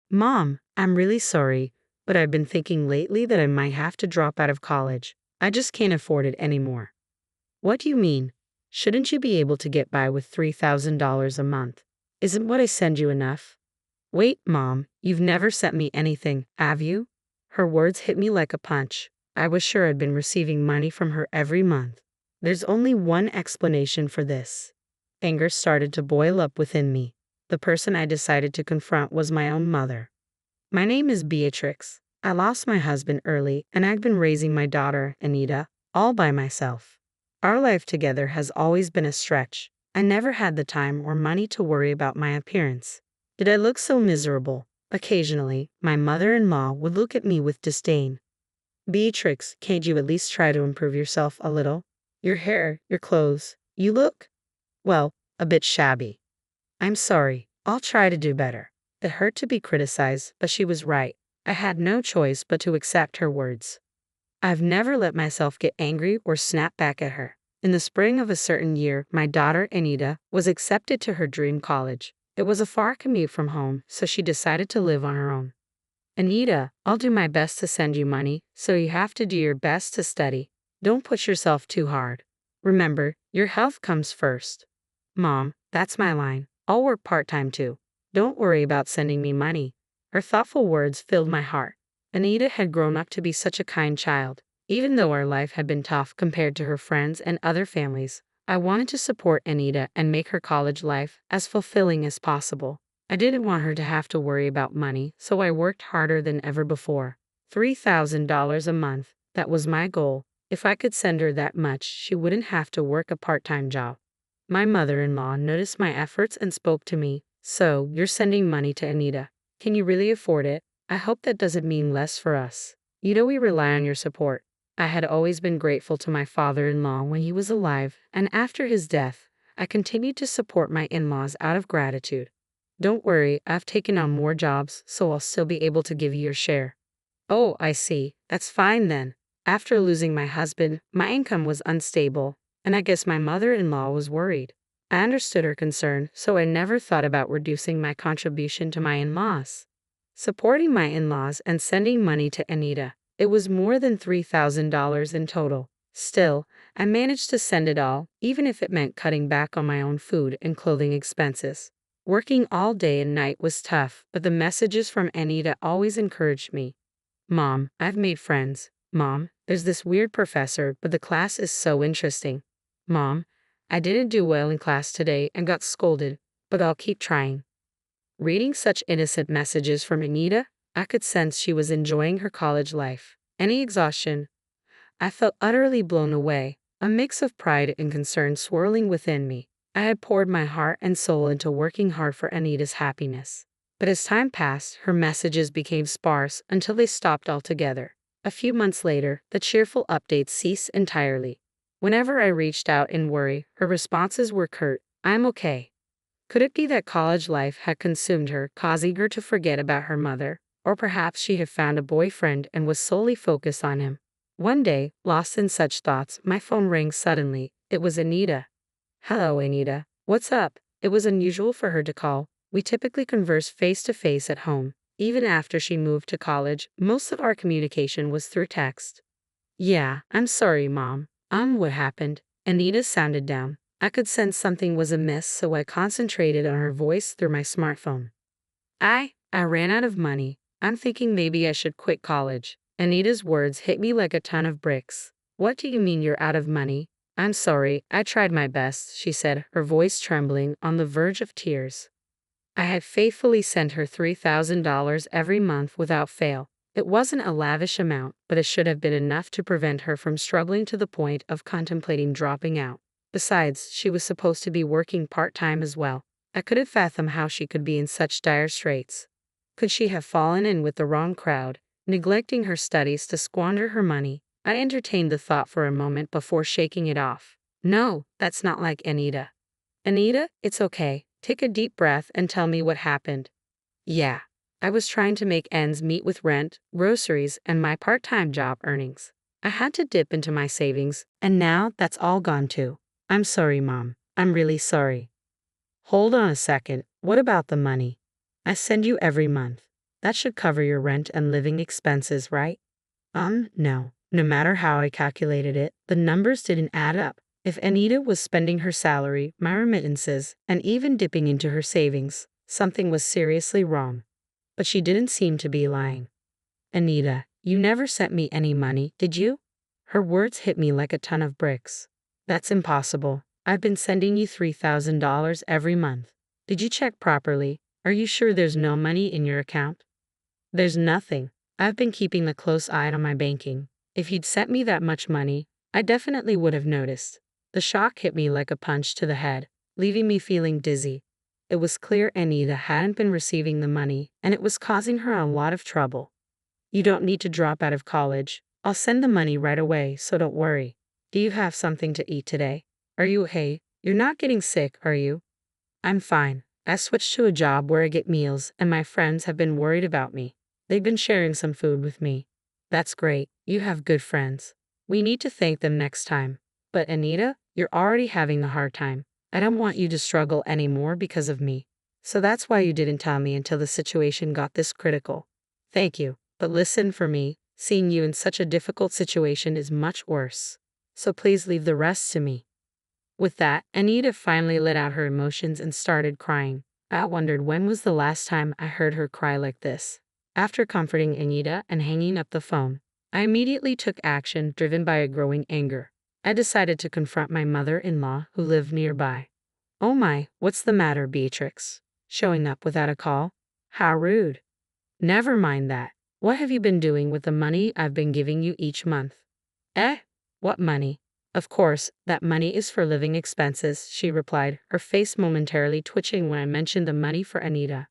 Mom, I'm really sorry, but I've been thinking lately that I might have to drop out of college. I just can't afford it anymore. What do you mean? Shouldn't you be able to get by with $3,000 a month? Isn't what I send you enough? Wait, Mom, you've never sent me anything, have you? Her words hit me like a punch. I was sure I'd been receiving money from her every month. There's only one explanation for this. Anger started to boil up within me. The person I decided to confront was my own mother. My name is Beatrix. I lost my husband early, and I've been raising my daughter, Anita, all by myself. Our life together has always been a stretch. I never had the time or money to worry about my appearance. Did I look so miserable? Occasionally, my mother-in-law would look at me with disdain. Beatrix, can't you at least try to improve yourself a little? Your hair, your clothes, you look, well, a bit shabby. I'm sorry, I'll try to do better. It hurt to be criticized, but she was right. I had no choice but to accept her words. I've never let myself get angry or snap back at her. In the spring of a certain year, my daughter, Anita, was accepted to her dream college. It was a far commute from home, so she decided to live on her own. Anita, I'll do my best to send you money, so you have to do your best to study. Don't push yourself too hard. Remember, your health comes first. Mom, that's my line. I'll work part-time too. Don't worry about sending me money. Her thoughtful words filled my heart. Anita had grown up to be such a kind child. Even though our life had been tough compared to her friends and other families, I wanted to support Anita and make her college life as fulfilling as possible. I didn't want her to have to worry about money, so I worked harder than ever before. $3,000 a month, that was my goal. If I could send her that much, she wouldn't have to work a part-time job. My mother-in-law noticed my efforts and spoke to me. So, you're sending money to Anita. Can you really afford it? I hope that doesn't mean less for us. You know we rely on your support. I had always been grateful to my father-in-law when he was alive, and after his death, I continued to support my in-laws out of gratitude. Don't worry, I've taken on more jobs, so I'll still be able to give you your share. Oh, I see. That's fine then. After losing my husband, my income was unstable, and I guess my mother-in-law was worried. I understood her concern, so I never thought about reducing my contribution to my in-laws. Supporting my in-laws and sending money to Anita, it was more than $3,000 in total. Still, I managed to send it all, even if it meant cutting back on my own food and clothing expenses. Working all day and night was tough, but the messages from Anita always encouraged me. Mom, I've made friends. Mom, there's this weird professor, but the class is so interesting. Mom, I didn't do well in class today and got scolded, but I'll keep trying. Reading such innocent messages from Anita, I could sense she was enjoying her college life. Any exhaustion? I felt utterly blown away, a mix of pride and concern swirling within me. I had poured my heart and soul into working hard for Anita's happiness. But as time passed, her messages became sparse until they stopped altogether. A few months later, the cheerful updates ceased entirely. Whenever I reached out in worry, her responses were curt, "I'm okay." Could it be that college life had consumed her, causing her to forget about her mother? Or perhaps she had found a boyfriend and was solely focused on him. One day, lost in such thoughts, my phone rang suddenly. It was Anita. "Hello, Anita. What's up?" It was unusual for her to call. We typically converse face-to-face at home. Even after she moved to college, most of our communication was through text. "Yeah, I'm sorry, Mom. What happened?" Anita sounded down. I could sense something was amiss, so I concentrated on her voice through my smartphone. I ran out of money. I'm thinking maybe I should quit college." Anita's words hit me like a ton of bricks. "What do you mean you're out of money?" "I'm sorry, I tried my best," she said, her voice trembling on the verge of tears. I had faithfully sent her $3,000 every month without fail. It wasn't a lavish amount, but it should have been enough to prevent her from struggling to the point of contemplating dropping out. Besides, she was supposed to be working part-time as well. I couldn't fathom how she could be in such dire straits. Could she have fallen in with the wrong crowd, neglecting her studies to squander her money? I entertained the thought for a moment before shaking it off. No, that's not like Anita. "Anita, it's okay. Take a deep breath and tell me what happened." "Yeah. I was trying to make ends meet with rent, groceries, and my part-time job earnings. I had to dip into my savings, and now that's all gone too. I'm sorry, Mom. I'm really sorry." "Hold on a second. What about the money? I send you every month. That should cover your rent and living expenses, right? No. No matter how I calculated it, the numbers didn't add up. If Anita was spending her salary, my remittances, and even dipping into her savings, something was seriously wrong. But she didn't seem to be lying. Anita, you never sent me any money, did you? Her words hit me like a ton of bricks. That's impossible. I've been sending you $3,000 every month. Did you check properly? Are you sure there's no money in your account? There's nothing. I've been keeping a close eye on my banking. If you'd sent me that much money, I definitely would have noticed. The shock hit me like a punch to the head, leaving me feeling dizzy. It was clear Anita hadn't been receiving the money, and it was causing her a lot of trouble. You don't need to drop out of college. I'll send the money right away, so don't worry. Do you have something to eat today? Hey, you're not getting sick, are you? I'm fine. I switched to a job where I get meals, and my friends have been worried about me. They've been sharing some food with me. That's great. You have good friends. We need to thank them next time. But Anita, you're already having a hard time. I don't want you to struggle anymore because of me. So that's why you didn't tell me until the situation got this critical. Thank you. But listen, for me, seeing you in such a difficult situation is much worse. So please leave the rest to me. With that, Anita finally let out her emotions and started crying. I wondered when was the last time I heard her cry like this. After comforting Anita and hanging up the phone, I immediately took action, driven by a growing anger. I decided to confront my mother-in-law, who lived nearby. Oh my, what's the matter, Beatrix? Showing up without a call? How rude. Never mind that. What have you been doing with the money I've been giving you each month? What money? Of course, that money is for living expenses, she replied, her face momentarily twitching when I mentioned the money for Anita.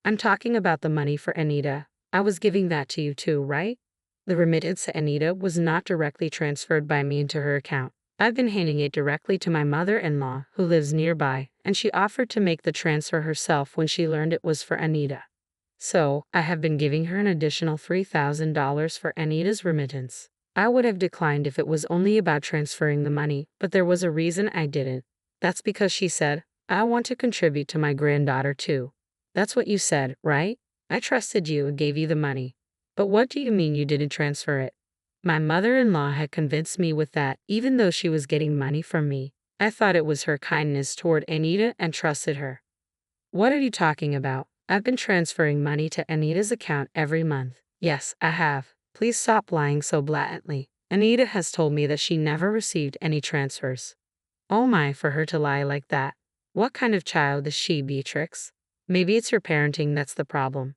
I'm talking about the money for Anita. I was giving that to you too, right? The remittance to Anita was not directly transferred by me into her account. I've been handing it directly to my mother-in-law, who lives nearby, and she offered to make the transfer herself when she learned it was for Anita. So, I have been giving her an additional $3,000 for Anita's remittance. I would have declined if it was only about transferring the money, but there was a reason I didn't. That's because she said, I want to contribute to my granddaughter too. That's what you said, right? I trusted you and gave you the money. But what do you mean you didn't transfer it? My mother-in-law had convinced me with that, even though she was getting money from me. I thought it was her kindness toward Anita and trusted her. What are you talking about? I've been transferring money to Anita's account every month. Yes, I have. Please stop lying so blatantly. Anita has told me that she never received any transfers. Oh my, for her to lie like that. What kind of child is she, Beatrix? Maybe it's your parenting that's the problem.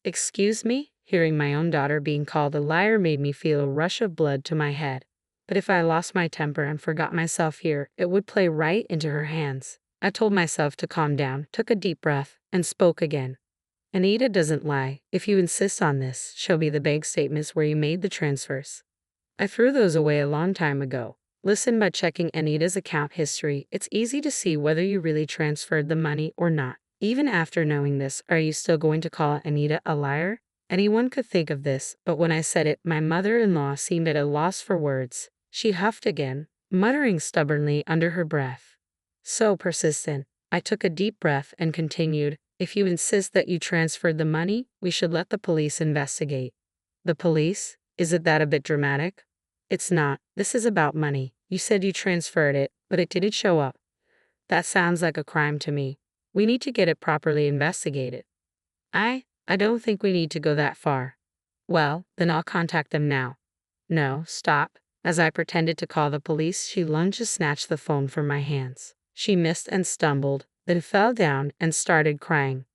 Excuse me? Hearing my own daughter being called a liar made me feel a rush of blood to my head. But if I lost my temper and forgot myself here, it would play right into her hands. I told myself to calm down, took a deep breath, and spoke again. Anita doesn't lie. If you insist on this, show me the bank statements where you made the transfers. I threw those away a long time ago. Listen, by checking Anita's account history, it's easy to see whether you really transferred the money or not. Even after knowing this, are you still going to call Anita a liar? Anyone could think of this, but when I said it, my mother-in-law seemed at a loss for words. She huffed again, muttering stubbornly under her breath. So persistent. I took a deep breath and continued, if you insist that you transferred the money, we should let the police investigate. The police? Isn't that a bit dramatic? It's not. This is about money. You said you transferred it, but it didn't show up. That sounds like a crime to me. We need to get it properly investigated. I don't think we need to go that far. Well, then I'll contact them now. No, stop. As I pretended to call the police, she lunged to snatch the phone from my hands. She missed and stumbled, then fell down and started crying.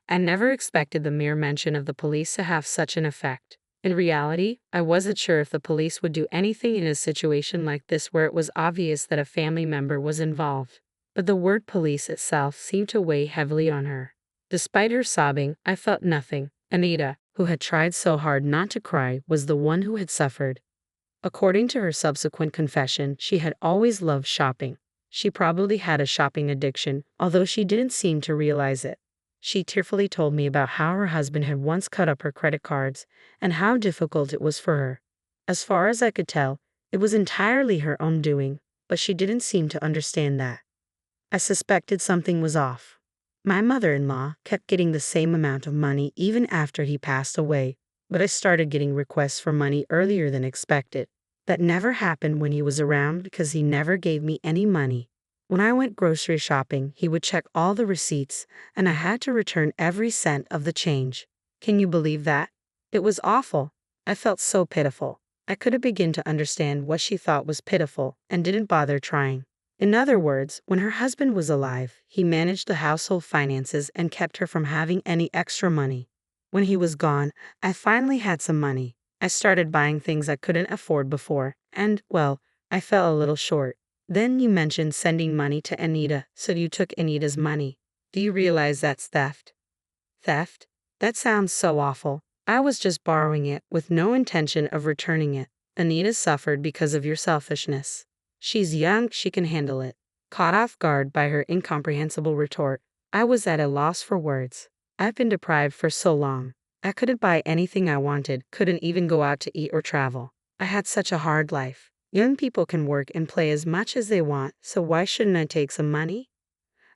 I never expected the mere mention of the police to have such an effect. In reality, I wasn't sure if the police would do anything in a situation like this where it was obvious that a family member was involved. But the word police itself seemed to weigh heavily on her. Despite her sobbing, I felt nothing. Anita, who had tried so hard not to cry, was the one who had suffered. According to her subsequent confession, she had always loved shopping. She probably had a shopping addiction, although she didn't seem to realize it. She tearfully told me about how her husband had once cut up her credit cards and how difficult it was for her. As far as I could tell, it was entirely her own doing, but she didn't seem to understand that. I suspected something was off. My mother-in-law kept getting the same amount of money even after he passed away, but I started getting requests for money earlier than expected. That never happened when he was around because he never gave me any money. When I went grocery shopping, he would check all the receipts, and I had to return every cent of the change. Can you believe that? It was awful. I felt so pitiful. I couldn't begin to understand what she thought was pitiful and didn't bother trying. In other words, when her husband was alive, he managed the household finances and kept her from having any extra money. When he was gone, I finally had some money. I started buying things I couldn't afford before, and, well, I fell a little short. Then you mentioned sending money to Anita, so you took Anita's money. Do you realize that's theft? Theft? That sounds so awful. I was just borrowing it with no intention of returning it. Anita suffered because of your selfishness. She's young, she can handle it. Caught off guard by her incomprehensible retort, I was at a loss for words. I've been deprived for so long. I couldn't buy anything I wanted, couldn't even go out to eat or travel. I had such a hard life. Young people can work and play as much as they want, so why shouldn't I take some money?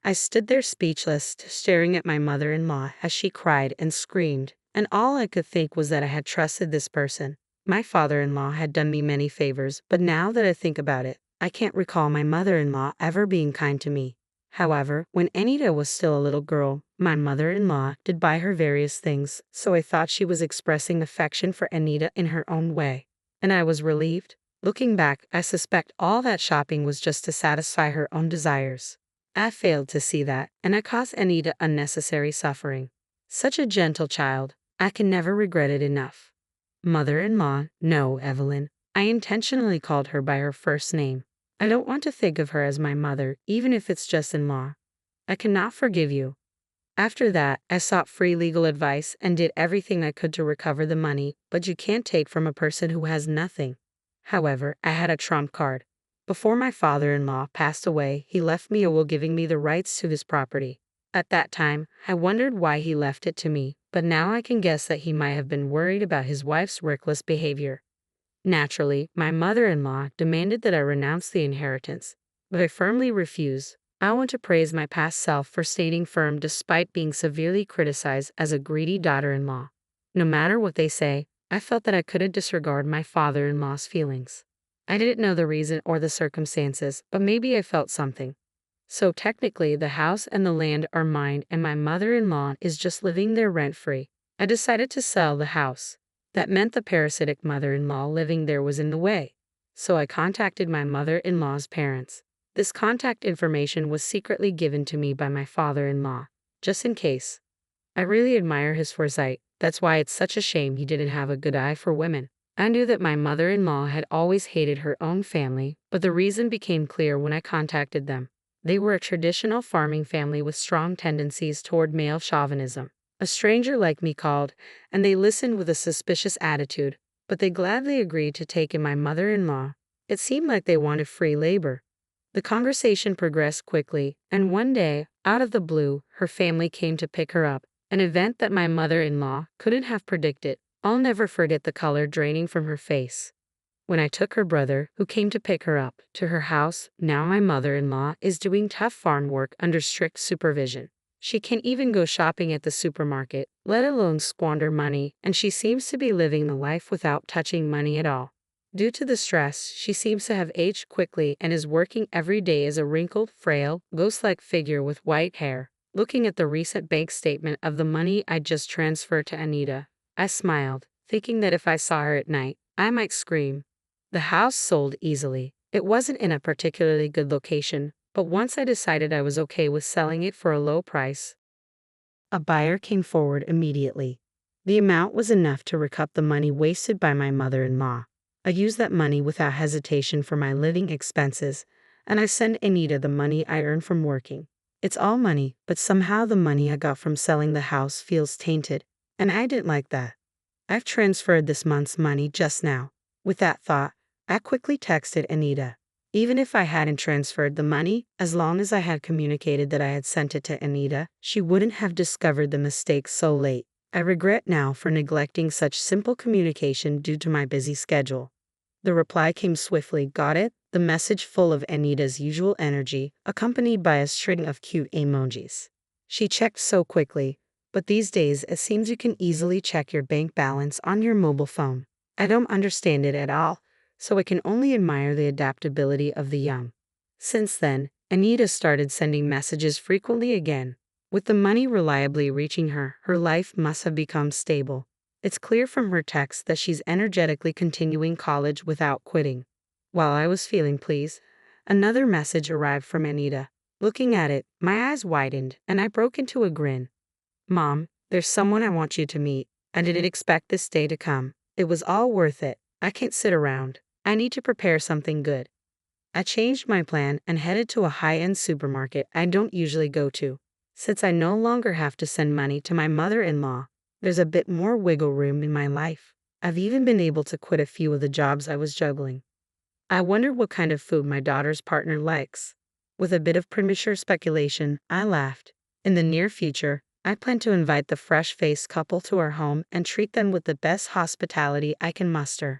I stood there speechless, staring at my mother-in-law as she cried and screamed, and all I could think was that I had trusted this person. My father-in-law had done me many favors, but now that I think about it, I can't recall my mother-in-law ever being kind to me. However, when Anita was still a little girl, my mother-in-law did buy her various things, so I thought she was expressing affection for Anita in her own way. And I was relieved. Looking back, I suspect all that shopping was just to satisfy her own desires. I failed to see that, and I caused Anita unnecessary suffering. Such a gentle child. I can never regret it enough. Mother-in-law, no, Evelyn. I intentionally called her by her first name. I don't want to think of her as my mother, even if it's just in-law. I cannot forgive you. After that, I sought free legal advice and did everything I could to recover the money, but you can't take from a person who has nothing. However, I had a trump card. Before my father-in-law passed away, he left me a will giving me the rights to his property. At that time, I wondered why he left it to me, but now I can guess that he might have been worried about his wife's reckless behavior. Naturally, my mother-in-law demanded that I renounce the inheritance, but I firmly refused. I want to praise my past self for staying firm despite being severely criticized as a greedy daughter-in-law. No matter what they say, I felt that I couldn't disregard my father-in-law's feelings. I didn't know the reason or the circumstances, but maybe I felt something. So technically, the house and the land are mine and my mother-in-law is just living there rent-free. I decided to sell the house. That meant the parasitic mother-in-law living there was in the way. So I contacted my mother-in-law's parents. This contact information was secretly given to me by my father-in-law, just in case. I really admire his foresight. That's why it's such a shame he didn't have a good eye for women. I knew that my mother-in-law had always hated her own family, but the reason became clear when I contacted them. They were a traditional farming family with strong tendencies toward male chauvinism. A stranger like me called, and they listened with a suspicious attitude, but they gladly agreed to take in my mother-in-law. It seemed like they wanted free labor. The conversation progressed quickly, and one day, out of the blue, her family came to pick her up, an event that my mother-in-law couldn't have predicted. I'll never forget the color draining from her face. When I took her brother, who came to pick her up, to her house, now my mother-in-law is doing tough farm work under strict supervision. She can't even go shopping at the supermarket, let alone squander money, and she seems to be living the life without touching money at all. Due to the stress, she seems to have aged quickly and is working every day as a wrinkled, frail, ghost-like figure with white hair. Looking at the recent bank statement of the money I just transferred to Anita, I smiled, thinking that if I saw her at night, I might scream. The house sold easily. It wasn't in a particularly good location, but once I decided I was okay with selling it for a low price, a buyer came forward immediately. The amount was enough to recoup the money wasted by my mother-in-law. I used that money without hesitation for my living expenses, and I sent Anita the money I earned from working. It's all money, but somehow the money I got from selling the house feels tainted, and I didn't like that. I've transferred this month's money just now. With that thought, I quickly texted Anita. Even if I hadn't transferred the money, as long as I had communicated that I had sent it to Anita, she wouldn't have discovered the mistake so late. I regret now for neglecting such simple communication due to my busy schedule. The reply came swiftly, got it? The message full of Anita's usual energy, accompanied by a string of cute emojis. She checked so quickly, but these days it seems you can easily check your bank balance on your mobile phone. I don't understand it at all, so I can only admire the adaptability of the young. Since then, Anita started sending messages frequently again. With the money reliably reaching her, her life must have become stable. It's clear from her texts that she's energetically continuing college without quitting. While I was feeling pleased, another message arrived from Anita. Looking at it, my eyes widened, and I broke into a grin. Mom, there's someone I want you to meet. I didn't expect this day to come. It was all worth it. I can't sit around. I need to prepare something good. I changed my plan and headed to a high-end supermarket I don't usually go to. Since I no longer have to send money to my mother-in-law, there's a bit more wiggle room in my life. I've even been able to quit a few of the jobs I was juggling. I wondered what kind of food my daughter's partner likes. With a bit of premature speculation, I laughed. In the near future, I plan to invite the fresh-faced couple to our home and treat them with the best hospitality I can muster.